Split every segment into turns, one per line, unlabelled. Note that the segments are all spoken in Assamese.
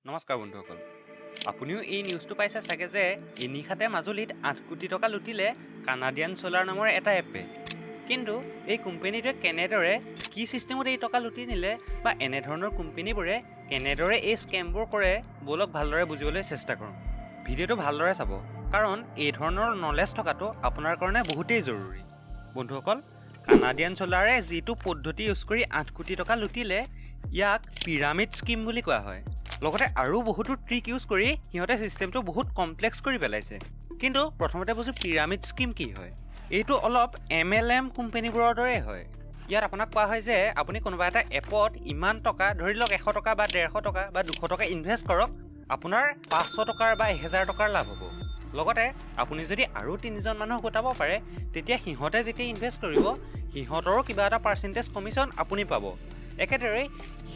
নমস্কাৰ বন্ধুসকল, আপুনিও এই নিউজটো পাইছে চাগে যে এনিশাতে মাজুলীত 8 কোটি টকা লুটিলে কানাডিয়ান সোলাৰ নামৰ এটা এপে। কিন্তু এই কোম্পানীটোৱে কেনেদৰে কি চিষ্টেমত এই টকা লুটি নিলে বা এনেধৰণৰ কোম্পানীবোৰে কেনেদৰে এই স্কেমবোৰ কৰে, বলক ভালদৰে বুজিবলৈ চেষ্টা কৰোঁ। ভিডিঅ'টো ভালদৰে চাব, কাৰণ এই ধৰণৰ নলেজ থকাটো আপোনাৰ কাৰণে বহুতেই জৰুৰী। বন্ধুসকল, কানাডিয়ান সোলাৰে যিটো পদ্ধতি ইউজ কৰি 8 কোটি টকা লুটিলে ইয়াক পিৰামিড স্কিম বুলি কোৱা হয়। লগতে আৰু বহুতো ট্ৰিক ইউজ কৰি সিহঁতে চিষ্টেমটো বহুত কমপ্লেক্স কৰি পেলাইছে। কিন্তু প্ৰথমতে বুজো পিৰামিড স্কিম কি হয়। এইটো অলপ MLM কোম্পানীবোৰৰ দৰে হয়। ইয়াত আপোনাক কোৱা হয় যে আপুনি কোনোবা এটা এপত ইমান টকা, ধৰি লওক 100 টকা বা 150 টকা বা 200 টকা ইনভেষ্ট কৰক, আপোনাৰ 500 টকাৰ বা 1000 টকাৰ লাভ হ'ব। লগতে আপুনি যদি আৰু 3জন মানুহক গোটাব পাৰে, তেতিয়া সিহঁতে যেতিয়া ইনভেষ্ট কৰিব সিহঁতৰো কিবা এটা পাৰ্চেণ্টেজ কমিশ্যন আপুনি পাব। একেদৰে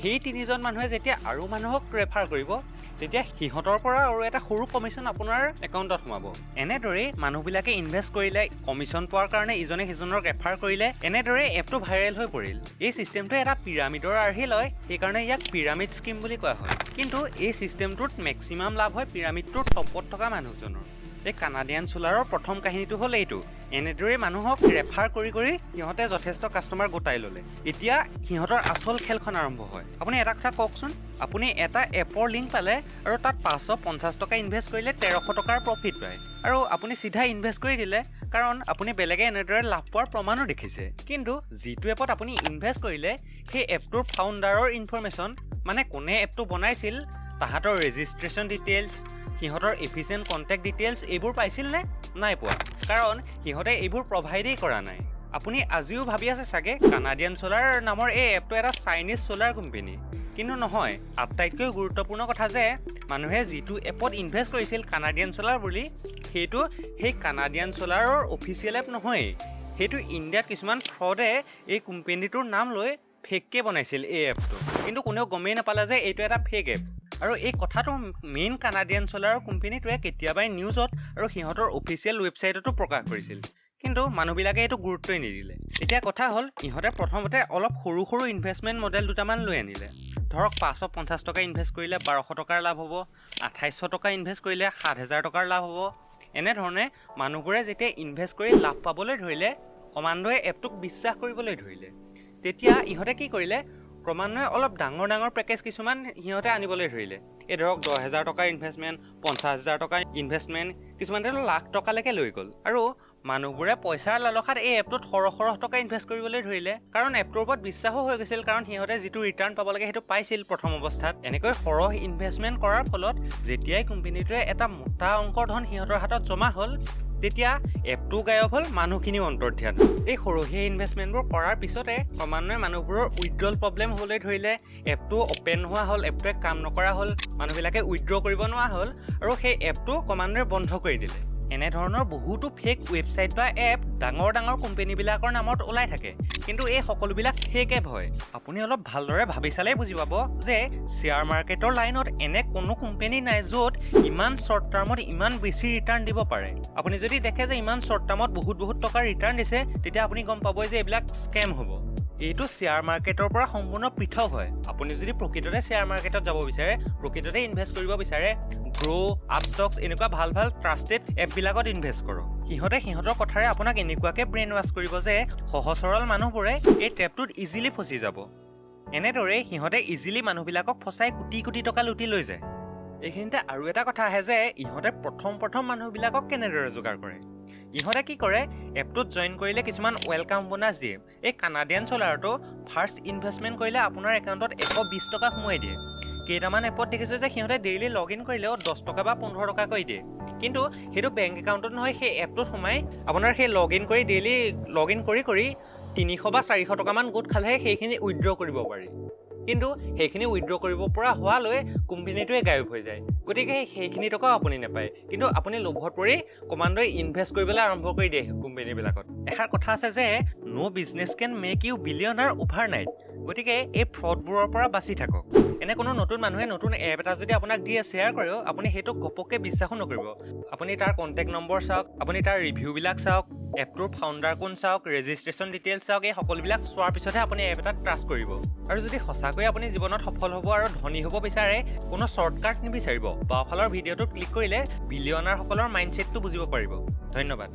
সেই 3জন মানুহে যেতিয়া আৰু মানুহক ৰেফাৰ কৰিব, তেতিয়া সিহঁতৰ পৰা আৰু এটা সৰু কমিশ্যন আপোনাৰ একাউণ্টত সোমাব। এনেদৰে মানুহবিলাকে ইনভেষ্ট কৰিলে, কমিশ্যন পোৱাৰ কাৰণে ইজনে সিজনক ৰেফাৰ কৰিলে, এনেদৰে এপটো ভাইৰেল হৈ পৰিল। এই চিষ্টেমটো এটা পিৰামিডৰ আৰ্হি লয়, সেইকাৰণে ইয়াক পিৰামিড স্কিম বুলি কোৱা হয়। কিন্তু এই চিষ্টেমটোত মেক্সিমাম লাভ হয় পিৰামিডটোৰ টপত থকা মানুহজনৰ। এই কানাডিয়ান সোলাৰৰ প্ৰথম কাহিনীটো হ'ল এইটো। এনেদৰে মানুহক ৰেফাৰ কৰি কৰি সিহঁতে যথেষ্ট কাষ্টমাৰ গোটাই ল'লে। এতিয়া সিহঁতৰ আচল খেলখন আৰম্ভ হয়। আপুনি এটা কথা কওকচোন, আপুনি এটা এপৰ লিংক পালে আৰু তাত 550 টকা ইনভেষ্ট কৰিলে 1300 টকাৰ প্ৰফিট পায়, আৰু আপুনি চিধা ইনভেষ্ট কৰি দিলে, কাৰণ আপুনি বেলেগে এনেদৰে লাভ পোৱাৰ প্ৰমাণো দেখিছে। কিন্তু যিটো এপত আপুনি ইনভেষ্ট কৰিলে সেই এপটোৰ ফাউণ্ডাৰৰ ইনফৰমেশ্যন, মানে কোনে এপটো বনাইছিল, তাহাঁতৰ ৰেজিষ্ট্ৰেশ্যন ডিটেইলছ, সিহঁতৰ এফিচিয়েণ্ট কণ্টেক্ট ডিটেইলছ এইবোৰ পাইছিল নে? নাই পোৱা, কাৰণ সিহঁতে এইবোৰ প্ৰভাইডেই কৰা নাই। আপুনি আজিও ভাবি আছে চাগে কানাডিয়ান সোলাৰ নামৰ এই এপটো এটা চাইনিজ সোলাৰ কোম্পানী। কিন্তু নহয়, আটাইতকৈ গুৰুত্বপূৰ্ণ কথা যে মানুহে যিটো এপত ইনভেষ্ট কৰিছিল কানাডিয়ান সোলাৰ বুলি, সেইটো সেই কানাডিয়ান সোলাৰৰ অফিচিয়েল এপ নহয়েই। সেইটো ইণ্ডিয়াত কিছুমান ফ্ৰডে এই কোম্পানীটোৰ নাম লৈ ফেককৈ বনাইছিল এই এপটো। কিন্তু কোনেও গমেই নাপালে যে এইটো এটা ফেক এপ। আৰু এই কথাটো মেইন কানাডিয়ান সোলাৰ কোম্পানীটোৱে কেতিয়াবাই নিউজত আৰু সিহঁতৰ অফিচিয়েল ৱেবছাইটতো প্ৰকাশ কৰিছিল। কিন্তু মানুহবিলাকে এইটো গুৰুত্বই নিদিলে। এতিয়া কথা হ'ল, ইহঁতে প্ৰথমতে অলপ সৰু সৰু ইনভেষ্টমেণ্ট মডেল দুটামান লৈ আনিলে। ধৰক 550 টকা ইনভেষ্ট কৰিলে 1200 টকাৰ লাভ হ'ব, 2800 টকা ইনভেষ্ট কৰিলে 7000 টকাৰ লাভ হ'ব। এনেধৰণে মানুহবোৰে যেতিয়া ইনভেষ্ট কৰি লাভ পাবলৈ ধৰিলে, ক্ৰমান্বয়ে এপটোক বিশ্বাস কৰিবলৈ ধৰিলে। তেতিয়া ইহঁতে কি কৰিলে, ক্ৰমান্বয়ে অলপ ডাঙৰ ডাঙৰ পেকেজ কিছুমান সিহঁতে আনিবলৈ ধৰিলে। এই ধৰক 10,000 টকাৰ ইনভেষ্টমেণ্ট, 50,000 টকাৰ ইনভেষ্টমেণ্ট, কিছুমানে লাখ টকালৈকে লৈ গ'ল। আৰু মানুহবোৰে পইচাৰ লালসাত এই এপটোত সৰহ টকা ইনভেষ্ট কৰিবলৈ ধৰিলে, কাৰণ এপটোৰ ওপৰত বিশ্বাসো হৈ গৈছিল, কাৰণ সিহঁতে যিটো ৰিটাৰ্ণ পাব লাগে সেইটো পাইছিল প্ৰথম অৱস্থাত। এনেকৈ সৰহ ইনভেষ্টমেণ্ট কৰাৰ ফলত যেতিয়াই কোম্পানীটোৱে এটা মোটা অংকৰ ধন সিহঁতৰ হাতত জমা হ'ল, তেতিয়া এপটো গায়ব হ'ল, মানুহখিনিও অন্তৰ্ধান। এই সৰহীয়া ইনভেষ্টমেণ্টবোৰ কৰাৰ পিছতে ক্ৰমান্বয়ে মানুহবোৰৰ উইথড্ৰল প্ৰব্লেম হ'বলৈ ধৰিলে, এপটো অ'পেন নোহোৱা হ'ল, এপটোৱে কাম নকৰা হ'ল, মানুহবিলাকে উইথড্ৰ কৰিব নোৱাৰা হ'ল, আৰু সেই এপটো ক্ৰমান্বয়ে বন্ধ কৰি দিলে। এনেধৰণৰ বহুতো ফেক ৱেবছাইট বা এপ ডাঙৰ ডাঙৰ কোম্পানীবিলাকৰ নামত ওলাই থাকে, কিন্তু এই সকলোবিলাক ফেক এপ হয়। আপুনি অলপ ভালদৰে ভাবি চালেই বুজি পাব যে শ্বেয়াৰ মাৰ্কেটৰ লাইনত এনে কোনো কোম্পানী নাই য'ত ইমান শ্বৰ্ট টাৰ্মত ইমান বেছি ৰিটাৰ্ণ দিব পাৰে। আপুনি যদি দেখে যে ইমান শ্বৰ্ট টাৰ্মত বহুত টকাৰ ৰিটাৰ্ণ দিছে, তেতিয়া আপুনি গম পাব যে এইবিলাক স্কেম হ'ব। এইটো শ্বেয়াৰ মাৰ্কেটৰ পৰা সম্পূৰ্ণ পৃথক হয়। আপুনি যদি প্ৰকৃততে শ্বেয়াৰ মাৰ্কেটত যাব বিচাৰে, প্ৰকৃততে ইনভেষ্ট কৰিব বিচাৰে, ক্ৰ'ৰ, আপষ্টক্স এনেকুৱা ভাল ভাল ট্ৰাষ্টেড এপবিলাকত ইনভেষ্ট কৰক। সিহঁতে সিহঁতৰ কথাৰে আপোনাক এনেকুৱাকৈ ব্ৰেইন ৱাছ কৰিব যে সহজ সৰল মানুহবোৰে এই ট্ৰেপটোত ইজিলি ফচি যাব। এনেদৰে সিহঁতে ইজিলি মানুহবিলাকক ফচাই কোটি টকা লুটি লৈ যায়। এইখিনিতে আৰু এটা কথা আহে যে ইহঁতে প্ৰথম মানুহবিলাকক কেনেদৰে যোগাৰ কৰে। ইহঁতে কি কৰে, এপটোত জইন কৰিলে কিছুমান ৱেলকাম বোনাছ দিয়ে। এই কানাডিয়ান সোলাৰটো ফাৰ্ষ্ট ইনভেষ্টমেণ্ট কৰিলে আপোনাৰ একাউণ্টত 120 টকা সোমোৱাই দিয়ে। কেইটামান এপত দেখিছোঁ যে সিহঁতে ডেইলি লগ ইন কৰিলেও 10 টকা বা 15 টকাকৈ দিয়ে। কিন্তু সেইটো বেংক একাউণ্টত নহয়, সেই এপটোত সোমাই আপোনাৰ সেই লগ ইন কৰি ডেইলি লগ ইন কৰি 300 বা 400 টকামান গোট খালেহে সেইখিনি উইথড্ৰ কৰিব পাৰি। কিন্তু সেইখিনি উইথড্ৰ কৰিব পৰা হোৱালৈ কোম্পানীটোৱে গায়ব হৈ যায়। গতিকে সেইখিনি টকাও আপুনি নাপায়, কিন্তু আপুনি লোভত পৰি ক্ৰমান্বয়ে ইনভেষ্ট কৰিবলৈ আৰম্ভ কৰি দিয়ে কোম্পানীবিলাকত। এষাৰ কথা আছে যে ন' business can make U billionaire overnight. গতিকে এই ফ্ৰডবোৰৰ পৰা বাচি থাকক। এনে কোনো নতুন মানুহে নতুন এপ এটা যদি আপোনাক দিয়ে শ্বেয়াৰ কৰেও আপুনি সেইটো ঘপককৈ বিশ্বাসো নকৰিব। আপুনি তাৰ কণ্টেক্ট নম্বৰ চাওক, আপুনি তাৰ ৰিভিউবিলাক চাওক, এপটোৰ ফাউণ্ডাৰ কোন চাওক, ৰেজিষ্ট্ৰেশ্যন ডিটেইলছ চাওক, এই সকলোবিলাক চোৱাৰ পিছতহে আপুনি এপ এটাত ট্ৰাষ্ট কৰিব। আৰু যদি সঁচাকৈয়ে আপুনি জীৱনত সফল হ'ব আৰু ধনী হ'ব বিচাৰে, কোনো শ্বৰ্টকাট নিবিচাৰিব। বাওঁফালৰ ভিডিঅ'টোত ক্লিক কৰিলে বিলিয়নাৰসকলৰ মাইণ্ডছেটটো বুজিব পাৰিব। ধন্যবাদ।